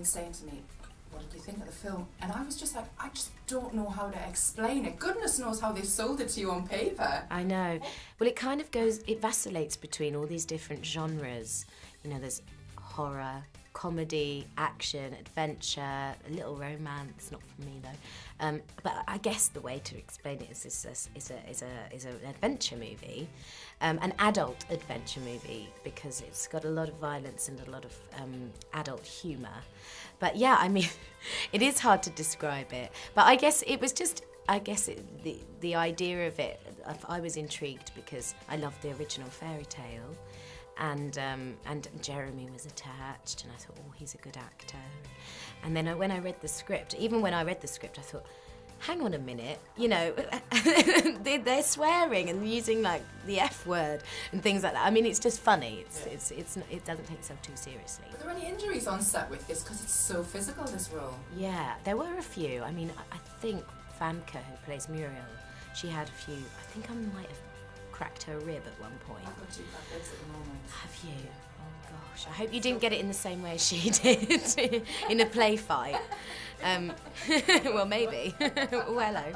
been saying to me, what did you think of the film? And I was just like, I just don't know how to explain it. Goodness knows how they sold it to you on paper. I know. Well, it kind of goes, it vacillates between all these different genres. You know, there's horror, comedy, action, adventure, a little romance. Not for me though. But I guess the way to explain it is an adventure movie, an adult adventure movie, because it's got a lot of violence and a lot of adult humour. But yeah, I mean, it is hard to describe it. But I guess it was just, the idea of it, I was intrigued because I loved the original fairy tale. And Jeremy was attached, and I thought, oh, he's a good actor. And then when I read the script, I thought, hang on a minute, you know, they're swearing and using like the F word and things like that. I mean, it's just funny. It doesn't take itself too seriously. Were there any injuries on set with this? Because it's so physical, this role. Yeah, there were a few. I mean, I think Famke, who plays Muriel, she had a few. I think I might have cracked her rib at one point. I've got 2 bad ribs at the moment. Have you? Oh gosh, I hope you didn't get it in the same way as she did in a play fight. Well, maybe. Oh, hello.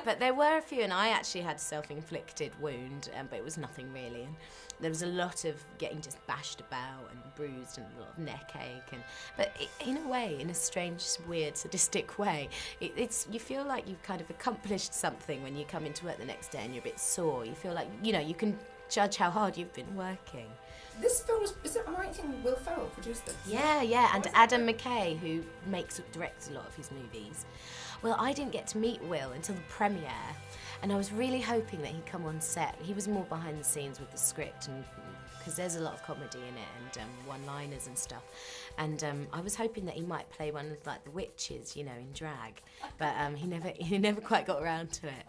But there were a few, and I actually had a self-inflicted wound, but it was nothing really. And there was a lot of getting just bashed about and bruised and a lot of neck ache. But in a way, in a strange, weird, sadistic way, you feel like you've kind of accomplished something when you come into work the next day and you're a bit sore. You feel like, you know, you can judge how hard you've been working. This film am I right in thinking Will Ferrell produced this? Yeah, and Adam McKay, who directs a lot of his movies. Well, I didn't get to meet Will until the premiere, and I was really hoping that he'd come on set. He was more behind the scenes with the script, and because there's a lot of comedy in it and one-liners and stuff. And I was hoping that he might play one of like the witches, you know, in drag, but he never quite got around to it.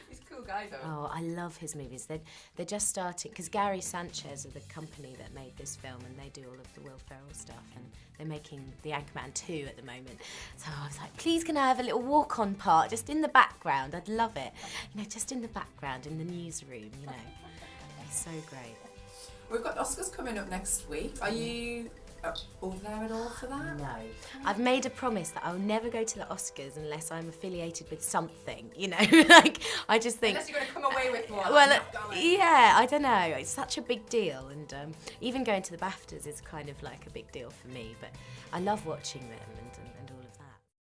He's a cool guy, though. Oh, I love his movies. They're just starting, because Gary Sanchez are the company that made this film, and they do all of the Will Ferrell stuff, and they're making The Anchorman 2 at the moment. So I was like, please can I have a little walk-on part, just in the background? I'd love it. You know, just in the background, in the newsroom, you know. It's so great. We've got Oscars coming up next week. Are you over there at all for that? No. I've made a promise that I'll never go to the Oscars unless I'm affiliated with something, you know. Like, I just think... Unless you're going to come away with one. Well, yeah, I don't know. It's such a big deal, and even going to the BAFTAs is kind of like a big deal for me, but I love watching them.